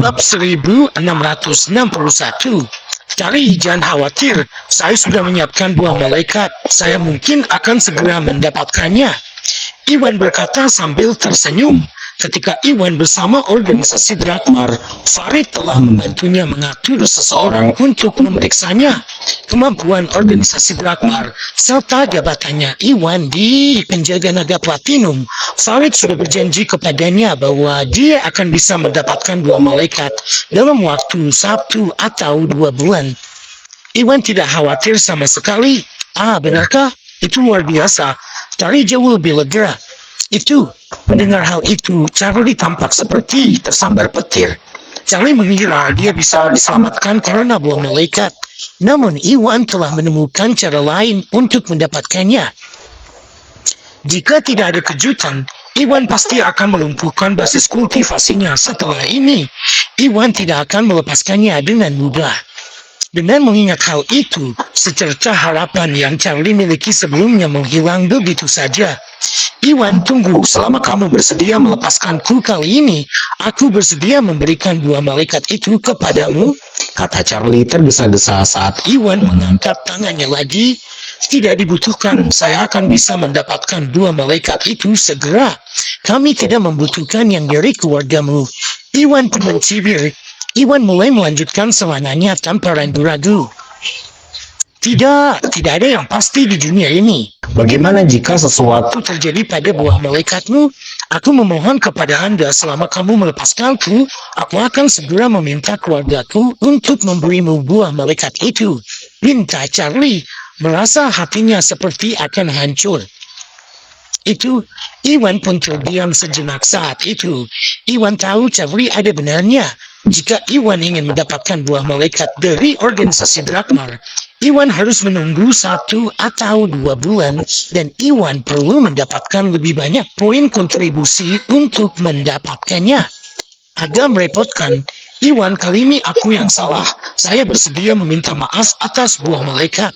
Bab 1661. Cari, jangan khawatir, saya sudah menyiapkan buah malaikat. Saya mungkin akan segera mendapatkannya. Iwan berkata sambil tersenyum. Ketika Iwan bersama organisasi Drakmar, Farid telah membantunya mengatur seseorang untuk memeriksanya. Kemampuan organisasi Drakmar serta jabatannya Iwan di penjaga naga platinum, Farid sudah berjanji kepadanya bahwa dia akan bisa mendapatkan dua malaikat dalam waktu 1 atau 2 bulan. Iwan tidak khawatir sama sekali. Benarkah? Itu luar biasa. Dari jauh lebih lega. Mendengar hal itu, Charlie tampak seperti tersambar petir. Charlie mengira dia bisa diselamatkan karena buah malaikat. Namun Iwan telah menemukan cara lain untuk mendapatkannya. Jika tidak ada kejutan, Iwan pasti akan melumpuhkan basis kultivasinya. Setelah ini, Iwan tidak akan melepaskannya dengan mudah. Dengan mengingat hal itu, secerca harapan yang Charlie miliki sebelumnya menghilang begitu saja. Iwan, tunggu, selama kamu bersedia melepaskanku kali ini, aku bersedia memberikan dua malaikat itu kepadamu, kata Charlie tergesa-gesa saat Iwan mengangkat tangannya lagi. Tidak dibutuhkan, saya akan bisa mendapatkan dua malaikat itu segera. Kami tidak membutuhkan yang dari keluargamu. Iwan pun mencibir. Iwan mulai melanjutkan serangannya tanpa ragu-ragu. Tidak ada yang pasti di dunia ini. Bagaimana jika sesuatu terjadi pada buah malaikatmu? Aku memohon kepada Anda selama kamu melepaskanku, aku akan segera meminta keluargaku untuk memberimu buah malaikat itu. Pinta Charlie merasa hatinya seperti akan hancur. Iwan pun terdiam sejenak saat itu. Iwan tahu Charlie ada benarnya. Jika Iwan ingin mendapatkan buah malaikat dari organisasi Drakmar, Iwan harus menunggu 1 atau 2 bulan dan Iwan perlu mendapatkan lebih banyak poin kontribusi untuk mendapatkannya. Agak merepotkan. Iwan, kali ini aku yang salah. Saya bersedia meminta maaf atas buah malaikat.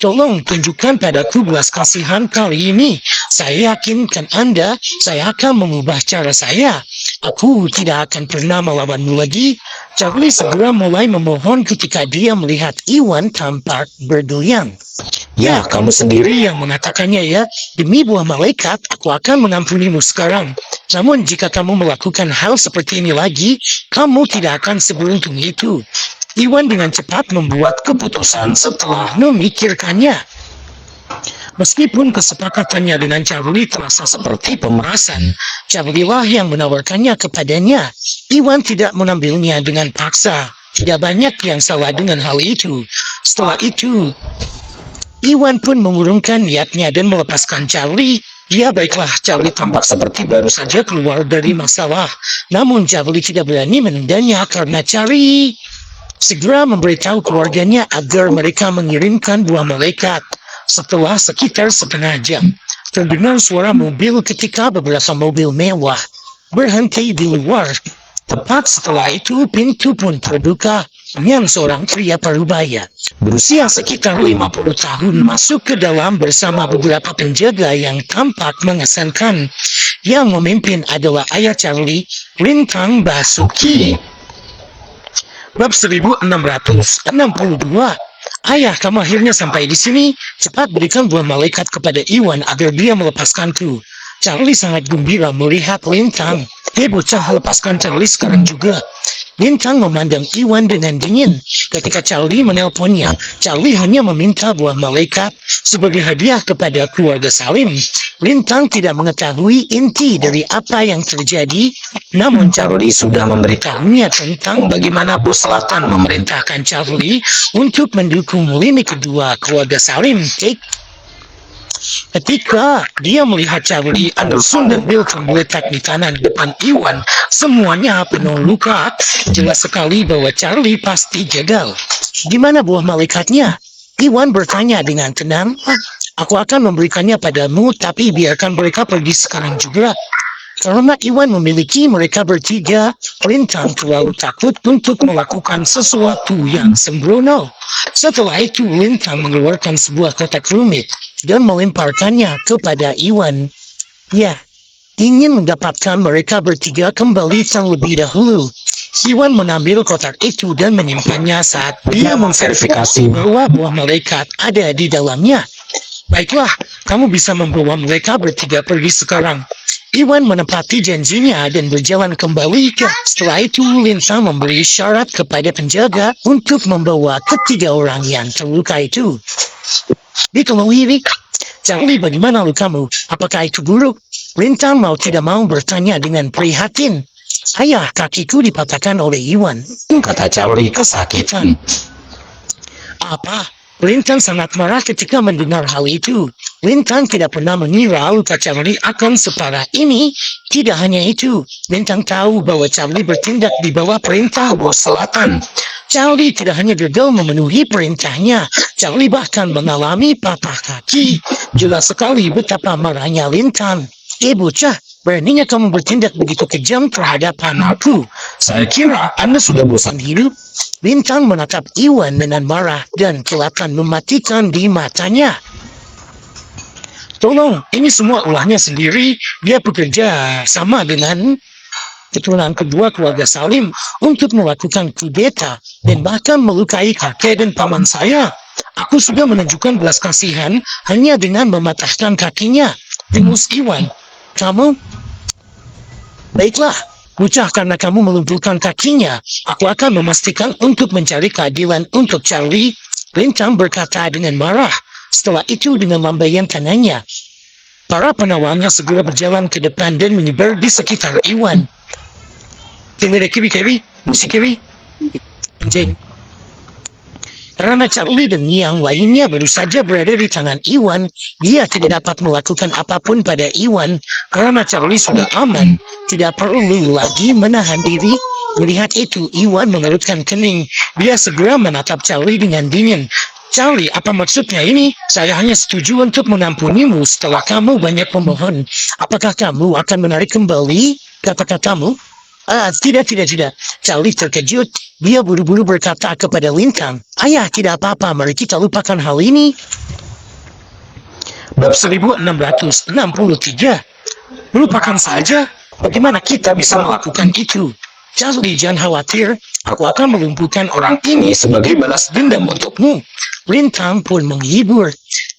Tolong tunjukkan padaku belas kasihan kali ini. Saya yakinkan Anda, saya akan mengubah cara saya. Aku tidak akan pernah melawanmu lagi. Charlie segera mulai memohon ketika dia melihat Iwan tampak bergoyang. Ya, kamu sendiri yang mengatakannya ya. Demi buah malaikat, aku akan mengampunimu sekarang. Namun jika kamu melakukan hal seperti ini lagi, kamu tidak akan seberuntung itu. Iwan dengan cepat membuat keputusan setelah memikirkannya. Meskipun kesepakatannya dengan Charlie terasa seperti pemerasan, Charlie lah yang menawarkannya kepadanya. Iwan tidak mengambilnya dengan paksa. Tidak banyak yang salah dengan hal itu. Setelah itu, Iwan pun mengurungkan niatnya dan melepaskan Charlie. Ya baiklah, Charlie tampak seperti baru saja keluar dari masalah. Namun Charlie tidak berani menendanya karena Charlie segera memberitahu keluarganya agar mereka mengirimkan buah malaikat. Setelah sekitar setengah jam, terdengar suara mobil ketika beberapa mobil mewah berhenti di luar. Tepat setelah itu pintu pun terbuka dengan seorang pria parubaya berusia sekitar 50 tahun masuk ke dalam bersama beberapa penjaga yang tampak mengesankan. Yang memimpin adalah ayah Charlie, Rintang Basuki. Bab 1662. Ayah, kamu akhirnya sampai di sini. Cepat berikan buah malaikat kepada Iwan agar dia melepaskanku. Charlie sangat gembira melihat Lintang. Hei bocah, lepaskan Charlie sekarang juga. Lintang memandang Iwan dengan dingin. Ketika Charlie menelponnya, Charlie hanya meminta buah malaikat sebagai hadiah kepada keluarga Salim. Lintang tidak mengetahui inti dari apa yang terjadi, namun Charlie sudah memberitahunya tentang bagaimana Bos Selatan memerintahkan Charlie untuk mendukung lini kedua keluarga Salim. Ketika dia melihat Charlie Anderson dan Bill tergeletak di tanah depan Iwan, semuanya penuh luka. Jelas sekali bahwa Charlie pasti gagal. Gimana buah malaikatnya? Iwan bertanya dengan tenang. Aku akan memberikannya padamu, tapi biarkan mereka pergi sekarang juga. Karena Iwan memiliki mereka bertiga, Lintang terlalu takut untuk melakukan sesuatu yang sembrono. Setelah itu, Lintang mengeluarkan sebuah kotak rumit dan melemparkannya kepada Iwan. Ya, ingin mendapatkan mereka bertiga kembali terlebih dahulu. Iwan mengambil kotak itu dan menyimpannya saat dia memverifikasi bahwa buah malaikat ada di dalamnya. Baiklah, kamu bisa membawa mereka bertiga pergi sekarang. Iwan menepati janjinya dan berjalan kembali setelah itu Lintang memberi syarat kepada penjaga untuk membawa ketiga orang yang terluka itu. Ditemui Charlie, bagaimana lukamu? Apakah itu buruk? Lintang mau tidak mau bertanya dengan prihatin. Ayah, kakiku dipatahkan oleh Iwan, kata Charlie kesakitan. Apa? Lintang sangat marah ketika mendengar hal itu. Lintang tidak pernah mengira luka Charlie akan separah ini. Tidak hanya itu, Lintang tahu bahwa Charlie bertindak di bawah perintah bos selatan. Charlie tidak hanya gagal memenuhi perintahnya, Charlie bahkan mengalami patah kaki. Jelas sekali betapa marahnya Lintang. Bocah, beraninya kamu bertindak begitu kejam terhadap anakku. Saya kira Anda sudah bosan hidup. Lintang menatap Iwan dengan marah dan kelihatan mematikan di matanya. Tolong, ini semua ulahnya sendiri. Dia bekerja sama dengan keturunan kedua keluarga Salim untuk melakukan kudeta dan bahkan melukai kakek dan paman saya. Aku sudah menunjukkan belas kasihan hanya dengan mematahkan kakinya. Dengus Iwan, kamu? Baiklah, bocah, karena kamu melumpuhkan kakinya, aku akan memastikan untuk mencari keadilan untuk Charlie. Lintang berkata dengan marah. Setelah itu dengan lambaian tangannya, para penawalnya segera berjalan ke depan dan menyebar di sekitar Iwan. Kiri, musik kiri. Anjing. Karena Charlie dan yang lainnya baru saja berada di tangan Iwan, dia tidak dapat melakukan apapun pada Iwan. Karena Charlie sudah aman, tidak perlu lagi menahan diri. Melihat itu, Iwan mengerutkan kening. Dia segera menatap Charlie dengan dingin. Charlie, apa maksudnya ini? Saya hanya setuju untuk mengampunimu setelah kamu banyak memohon. Apakah kamu akan menarik kembali kata-katamu? Tidak. Charlie terkejut. Dia buru-buru berkata kepada Lintang, Ayah, tidak apa-apa, mari kita lupakan hal ini. Bab 1663. Lupakan saja? Bagaimana kita bisa melakukan itu? Charlie, jangan khawatir. Aku akan melumpuhkan orang ini sebagai balas dendam untukmu. Lintang pun menghibur.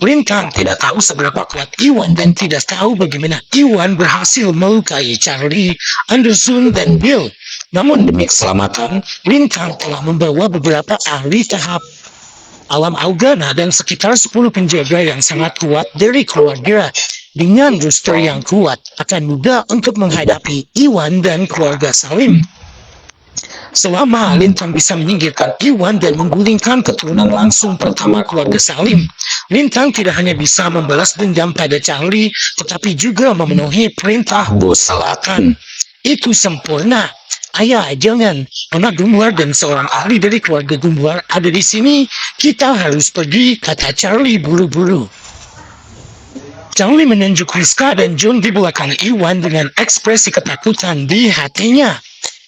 Lintang tidak tahu seberapa kuat Iwan dan tidak tahu bagaimana Iwan berhasil melukai Charlie, Anderson, dan Bill. Namun demi keselamatan, Lintang telah membawa beberapa ahli tahap alam Augana dan sekitar 10 penjaga yang sangat kuat dari keluarga. Dengan roster yang kuat, akan mudah untuk menghadapi Iwan dan keluarga Salim. Selama Lintang bisa menyingkirkan Iwan dan menggulingkan keturunan langsung pertama keluarga Salim, Lintang tidak hanya bisa membalas dendam pada Charlie, tetapi juga memenuhi perintah bos selatan. Itu sempurna. Ayah, jangan. Anak Gumlar dan seorang ahli dari keluarga Gumlar ada di sini. Kita harus pergi, kata Charlie buru-buru. Charlie menunjuk Rizka dan John di belakang Iwan dengan ekspresi ketakutan di hatinya.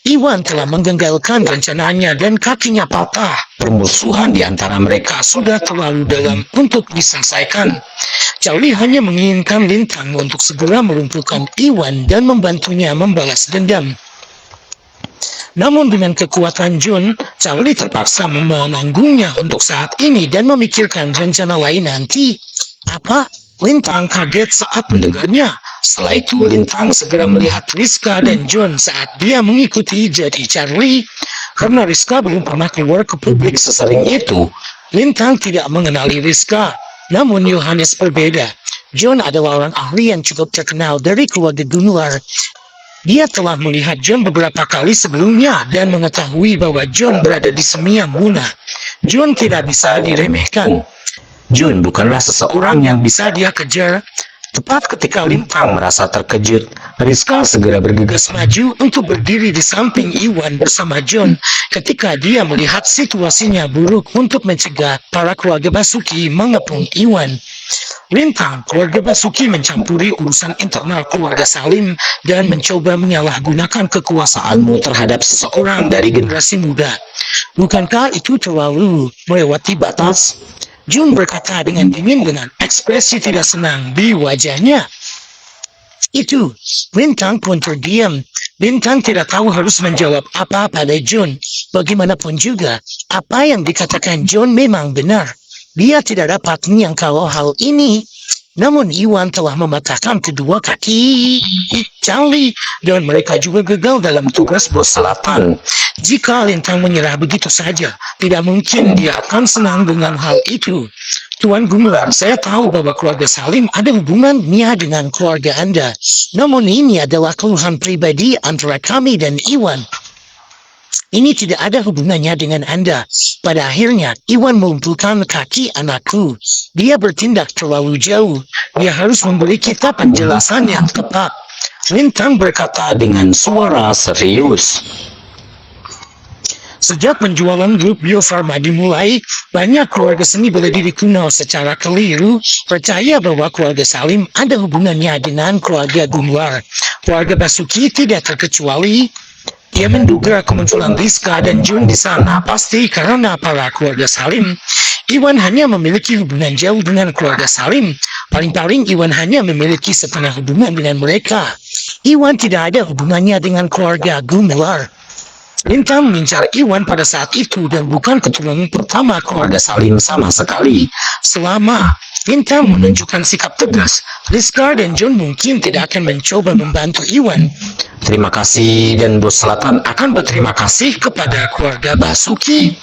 Iwan telah menggagalkan rencananya dan kakinya patah. Permusuhan di antara mereka sudah terlalu dalam untuk diselesaikan. Charlie hanya menginginkan Lintang untuk segera melumpuhkan Iwan dan membantunya membalas dendam. Namun dengan kekuatan John, Charlie terpaksa menanggungnya untuk saat ini dan memikirkan rencana lain nanti. Apa? Lintang kaget saat mendengarnya. Setelah itu Lintang segera melihat Rizka dan John saat dia mengikuti jadi Charlie. Karena Rizka belum pernah keluar ke publik sesering itu, Lintang tidak mengenali Rizka. Namun Yohanes berbeda. John adalah orang ahli yang cukup terkenal dari keluarga Gunlar. Dia telah melihat John beberapa kali sebelumnya dan mengetahui bahwa John berada di Semiang Muna. John tidak bisa diremehkan. John bukanlah seseorang yang bisa dia kejar. Tepat ketika Lintang merasa terkejut, Rizka segera bergegas maju untuk berdiri di samping Iwan bersama John ketika dia melihat situasinya buruk untuk mencegah para keluarga Basuki mengepung Iwan. Lintang, keluarga Basuki mencampuri urusan internal keluarga Salim dan mencoba menyalahgunakan kekuasaanmu terhadap seseorang dari generasi muda. Bukankah itu terlalu melewati batas? John berkata dengan dingin dengan ekspresi tidak senang di wajahnya. Itu, Lintang pun terdiam. Lintang tidak tahu harus menjawab apa pada John. Bagaimanapun juga, apa yang dikatakan John memang benar. Dia tidak dapat menyangkal hal ini. Namun Iwan telah mematahkan kedua kaki Charlie dan mereka juga gagal dalam tugas bos 8. Jika Lintang menyerah begitu saja, tidak mungkin dia akan senang dengan hal itu. Tuan Gumelar, saya tahu bahwa keluarga Salim ada hubungannya dengan keluarga Anda. Namun ini adalah keluhan pribadi antara kami dan Iwan. Ini tidak ada hubungannya dengan Anda. Pada akhirnya, Iwan melumpuhkan kaki anakku. Dia bertindak terlalu jauh. Dia harus memberi kita penjelasan yang tepat. Lintang berkata dengan suara serius. Sejak penjualan grup Bio Farma dimulai, banyak keluarga seni bela diri kuno secara keliru percaya bahwa keluarga Salim ada hubungannya dengan keluarga Gumelar. Keluarga Basuki tidak terkecuali. Dia menduga kemunculan Rizka dan Jun di sana pasti karena para keluarga Salim. Iwan hanya memiliki hubungan jauh dengan keluarga Salim. Paling-paling Iwan hanya memiliki setengah hubungan dengan mereka. Iwan tidak ada hubungannya dengan keluarga Gumelar. Lintang mengincar Iwan pada saat itu dan bukan keturunan pertama keluarga Salim sama sekali. Selama Lintang menunjukkan sikap tegas, Rizka dan John mungkin tidak akan mencoba membantu Iwan. Terima kasih dan bos selatan akan berterima kasih kepada keluarga Basuki.